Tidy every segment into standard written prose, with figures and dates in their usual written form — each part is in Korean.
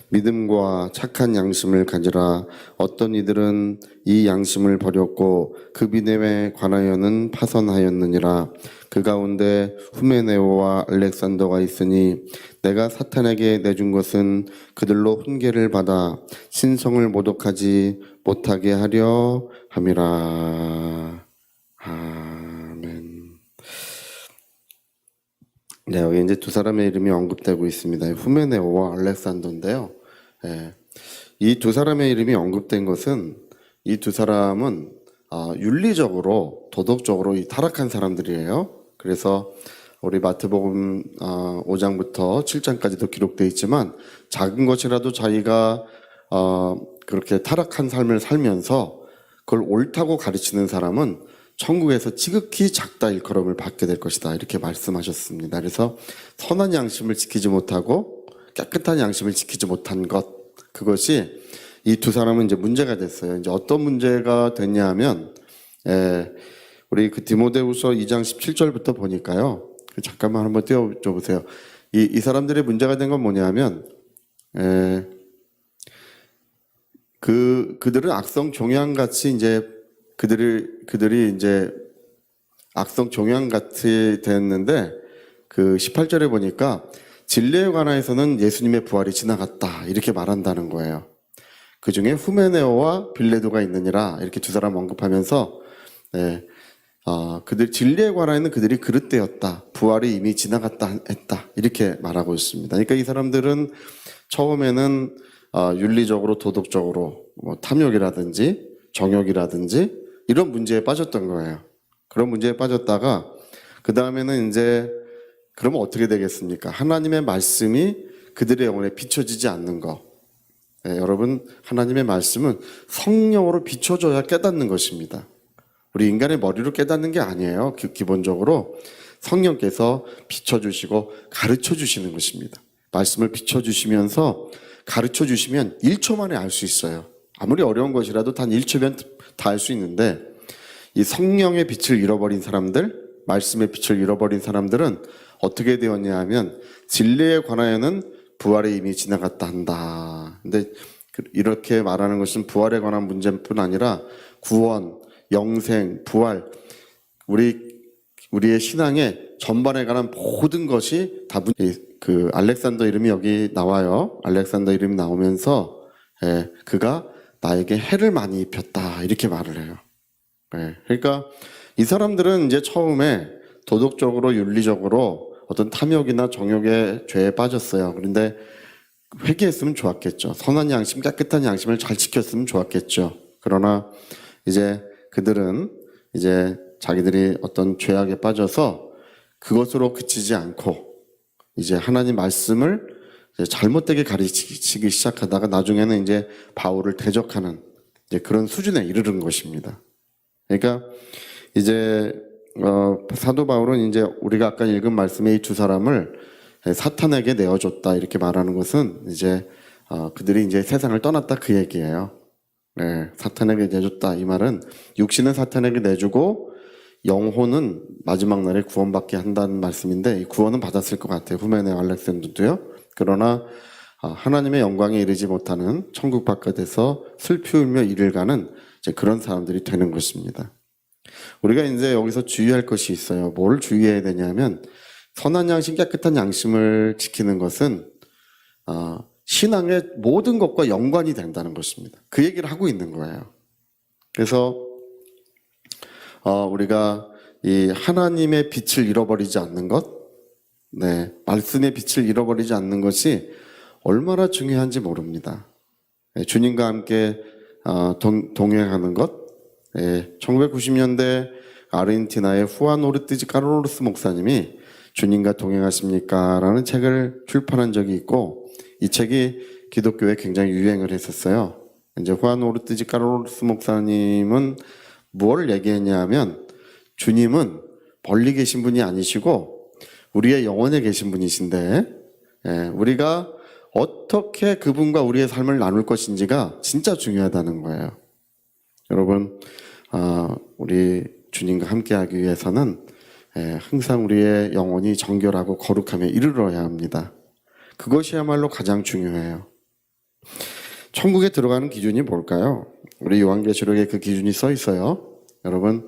믿음과 착한 양심을 가지라. 어떤 이들은 이 양심을 버렸고 그 믿음에 관하여는 파선하였느니라. 그 가운데 후메네오와 알렉산더가 있으니 내가 사탄에게 내준 것은 그들로 훈계를 받아 신성을 모독하지 못하게 하려 함이라. 아멘. 네, 여기 이제 두 사람의 이름이 언급되고 있습니다. 후메네오와 알렉산더인데요. 이 두 사람의 이름이 언급된 것은 이 두 사람은 윤리적으로 도덕적으로 타락한 사람들이에요. 그래서 우리 마태복음 5장부터 7장까지도 기록되어 있지만 작은 것이라도 자기가 그렇게 타락한 삶을 살면서 그걸 옳다고 가르치는 사람은 천국에서 지극히 작다 일컬음을 받게 될 것이다, 이렇게 말씀하셨습니다. 그래서 선한 양심을 지키지 못하고 깨끗한 양심을 지키지 못한 것, 그것이 이 두 사람은 이제 문제가 됐어요. 이제 어떤 문제가 됐냐 하면, 우리 그 디모데후서 2장 17절부터 보니까요. 잠깐만 한번 띄워줘 보세요. 이 사람들의 문제가 된 건 뭐냐 하면, 그들은 악성 종양같이 이제 그들이 이제 악성 종양같이 됐는데, 그 18절에 보니까 진리에 관하여서는 예수님의 부활이 지나갔다, 이렇게 말한다는 거예요. 그 중에 후메네오와 빌레도가 있느니라, 이렇게 두 사람 언급하면서 그들 진리에 관하여는 그들이 그릇되었다, 부활이 이미 지나갔다 했다, 이렇게 말하고 있습니다. 그러니까 이 사람들은 처음에는 윤리적으로 도덕적으로 탐욕이라든지 정욕이라든지 이런 문제에 빠졌던 거예요. 그런 문제에 빠졌다가 그 다음에는 이제 그러면 어떻게 되겠습니까? 하나님의 말씀이 그들의 영혼에 비춰지지 않는 거. 여러분, 하나님의 말씀은 성령으로 비춰줘야 깨닫는 것입니다. 우리 인간의 머리로 깨닫는 게 아니에요. 기본적으로 성령께서 비춰주시고 가르쳐주시는 것입니다. 말씀을 비춰주시면서 가르쳐주시면 1초 만에 알 수 있어요. 아무리 어려운 것이라도 단 1초면 다 알 수 있는데, 이 성령의 빛을 잃어버린 사람들, 말씀의 빛을 잃어버린 사람들은 어떻게 되었냐 하면 진리에 관하여는 부활에 이미 지나갔다 한다. 근데 이렇게 말하는 것은 부활에 관한 문제뿐 아니라 구원, 영생, 부활, 우리의 신앙의 전반에 관한 모든 것이 다 그 알렉산더 이름이 여기 나와요. 알렉산더 이름이 나오면서 그가 나에게 해를 많이 입혔다, 이렇게 말을 해요. 그러니까 이 사람들은 이제 처음에 도덕적으로 윤리적으로 어떤 탐욕이나 정욕의 죄에 빠졌어요. 그런데 회개했으면 좋았겠죠. 선한 양심, 깨끗한 양심을 잘 지켰으면 좋았겠죠. 그러나 이제 그들은 이제 자기들이 어떤 죄악에 빠져서 그것으로 그치지 않고 이제 하나님 말씀을 이제 잘못되게 가르치기 시작하다가 나중에는 이제 바울을 대적하는 이제 그런 수준에 이르는 것입니다. 그러니까 이제 사도 바울은 이제 우리가 아까 읽은 말씀의 이 두 사람을 사탄에게 내어줬다, 이렇게 말하는 것은 이제 그들이 이제 세상을 떠났다, 그 얘기예요. 사탄에게 내줬다, 이 말은 육신은 사탄에게 내주고 영혼은 마지막 날에 구원받게 한다는 말씀인데, 이 구원은 받았을 것 같아요. 후메네와 알렉산더도요. 그러나 하나님의 영광에 이르지 못하는 천국 바깥에서 슬피 울며 이를 가는 이제 그런 사람들이 되는 것입니다. 우리가 이제 여기서 주의할 것이 있어요. 뭘 주의해야 되냐면, 선한 양심, 깨끗한 양심을 지키는 것은 신앙의 모든 것과 연관이 된다는 것입니다. 그 얘기를 하고 있는 거예요. 그래서 우리가 이 하나님의 빛을 잃어버리지 않는 것, 말씀의 빛을 잃어버리지 않는 것이 얼마나 중요한지 모릅니다. 주님과 함께 동행하는 것. 1990년대 아르헨티나의 후안 오르티즈 카를로스 목사님이 주님과 동행하십니까? 라는 책을 출판한 적이 있고, 이 책이 기독교에 굉장히 유행을 했었어요. 이제 후안 오르티즈 카를로스 목사님은 뭘 얘기했냐 하면, 주님은 멀리 계신 분이 아니시고 우리의 영혼에 계신 분이신데, 우리가 어떻게 그분과 우리의 삶을 나눌 것인지가 진짜 중요하다는 거예요. 여러분, 우리 주님과 함께하기 위해서는 항상 우리의 영혼이 정결하고 거룩함에 이르러야 합니다. 그것이야말로 가장 중요해요. 천국에 들어가는 기준이 뭘까요? 우리 요한계시록에 그 기준이 써 있어요. 여러분,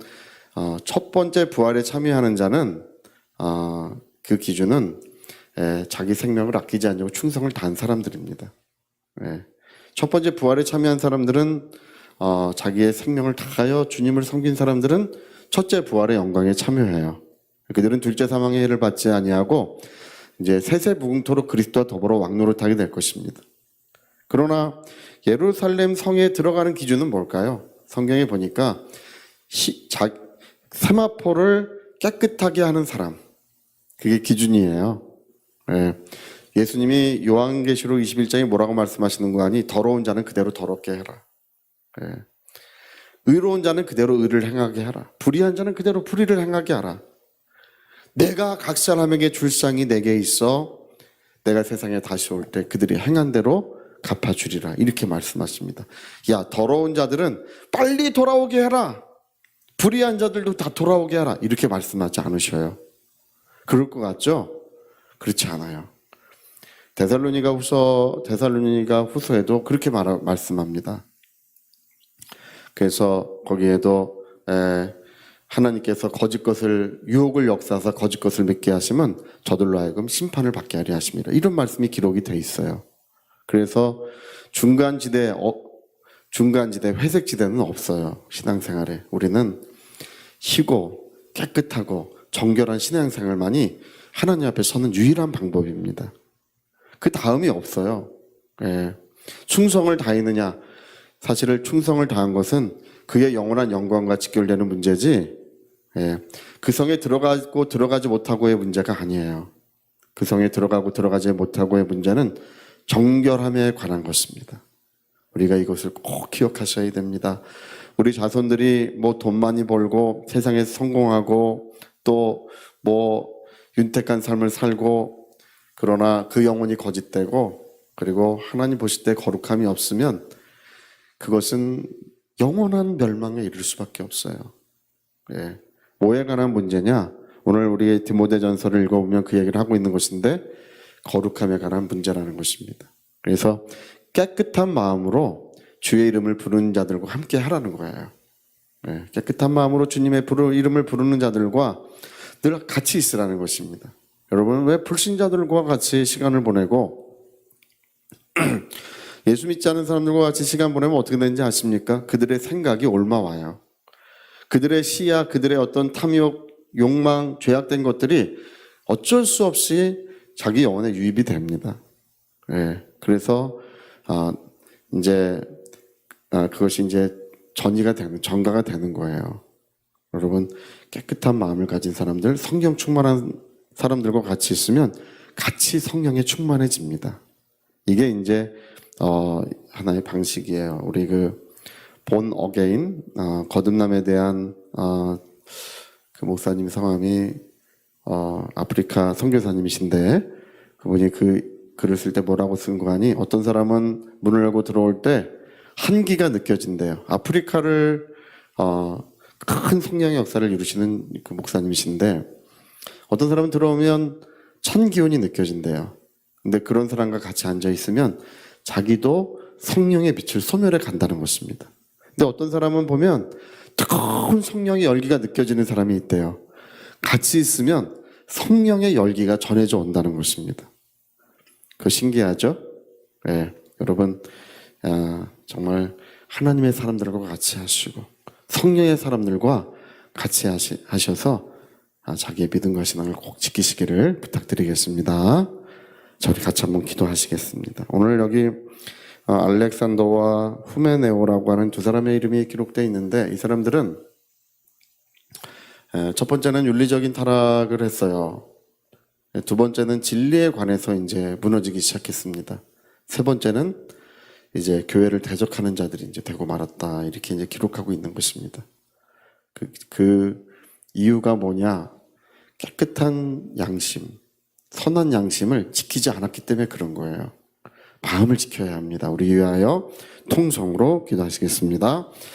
첫 번째 부활에 참여하는 자는 그 기준은 자기 생명을 아끼지 않고 충성을 다한 사람들입니다. 첫 번째 부활에 참여한 사람들은 자기의 생명을 다하여 주님을 섬긴 사람들은 첫째 부활의 영광에 참여해요. 그들은 둘째 사망의 해를 받지 아니하고 이제 세세무궁토록 그리스도와 더불어 왕노릇하게 될 것입니다. 그러나 예루살렘 성에 들어가는 기준은 뭘까요? 성경에 보니까 세마포를 깨끗하게 하는 사람, 그게 기준이에요. 예수님이 요한계시록 21장에 뭐라고 말씀하시는 거 아니? 더러운 자는 그대로 더럽게 해라. 의로운 자는 그대로 의를 행하게 하라. 불의한 자는 그대로 불의를 행하게 하라. 내가 각 사람에게 줄 상이 내게 있어 내가 세상에 다시 올 때 그들이 행한 대로 갚아주리라. 이렇게 말씀하십니다. 야, 더러운 자들은 빨리 돌아오게 해라. 불의한 자들도 다 돌아오게 하라. 이렇게 말씀하지 않으셔요. 그럴 것 같죠? 그렇지 않아요. 데살로니가 후서에도 그렇게 말씀합니다. 그래서 거기에도 하나님께서 거짓 것을 유혹을 역사하사 거짓 것을 믿게 하시면 저들로 하여금 심판을 받게 하려 하십니다. 이런 말씀이 기록이 돼 있어요. 그래서 중간지대, 회색 지대는 없어요. 신앙생활에. 우리는 희고 깨끗하고 정결한 신앙생활만이 하나님 앞에 서는 유일한 방법입니다. 그 다음이 없어요. 충성을 다했느냐? 사실은 충성을 다한 것은 그의 영원한 영광과 직결되는 문제지, 그 성에 들어가고 들어가지 못하고의 문제가 아니에요. 그 성에 들어가고 들어가지 못하고의 문제는 정결함에 관한 것입니다. 우리가 이것을 꼭 기억하셔야 됩니다. 우리 자손들이 뭐 돈 많이 벌고 세상에서 성공하고 또 뭐 윤택한 삶을 살고 그러나 그 영혼이 거짓되고 그리고 하나님 보실 때 거룩함이 없으면 그것은 영원한 멸망에 이를 수밖에 없어요. 뭐에 관한 문제냐? 오늘 우리 디모데전서를 읽어보면 그 얘기를 하고 있는 것인데 거룩함에 관한 문제라는 것입니다. 그래서 깨끗한 마음으로 주의 이름을 부르는 자들과 함께 하라는 거예요. 깨끗한 마음으로 주님의 이름을 부르는 자들과 늘 같이 있으라는 것입니다. 여러분, 왜 불신자들과 같이 시간을 보내고 예수 믿지 않은 사람들과 같이 시간 보내면 어떻게 되는지 아십니까? 그들의 생각이 옮아와요. 그들의 시야, 그들의 어떤 탐욕, 욕망, 죄악된 것들이 어쩔 수 없이 자기 영혼에 유입이 됩니다. 그래서 그것이 이제 전가가 되는 거예요. 여러분, 깨끗한 마음을 가진 사람들, 성령 충만한 사람들과 같이 있으면 같이 성령에 충만해집니다. 이게 이제 하나의 방식이에요. 우리 본 어게인 거듭남에 대한 그 목사님 성함이 아프리카 선교사님이신데 그분이 그 글을 쓸 때 뭐라고 쓴 거 아니? 어떤 사람은 문을 열고 들어올 때 한기가 느껴진대요. 아프리카를 큰 성령의 역사를 이루시는 그 목사님이신데 어떤 사람은 들어오면 찬 기운이 느껴진대요. 근데 그런 사람과 같이 앉아 있으면 자기도 성령의 빛을 소멸해 간다는 것입니다. 근데 어떤 사람은 보면 뜨거운 성령의 열기가 느껴지는 사람이 있대요. 같이 있으면 성령의 열기가 전해져 온다는 것입니다. 그거 신기하죠? 여러분, 정말 하나님의 사람들과 같이 하시고 성령의 사람들과 같이 하셔서 자기의 믿음과 신앙을 꼭 지키시기를 부탁드리겠습니다. 자, 우리 같이 한번 기도하시겠습니다. 오늘 여기 알렉산더와 후메네오라고 하는 두 사람의 이름이 기록되어 있는데 이 사람들은 첫 번째는 윤리적인 타락을 했어요. 두 번째는 진리에 관해서 이제 무너지기 시작했습니다. 세 번째는 이제 교회를 대적하는 자들이 이제 되고 말았다. 이렇게 이제 기록하고 있는 것입니다. 그 이유가 뭐냐? 깨끗한 양심, 선한 양심을 지키지 않았기 때문에 그런 거예요. 마음을 지켜야 합니다. 우리 위하여 통성으로 기도하시겠습니다.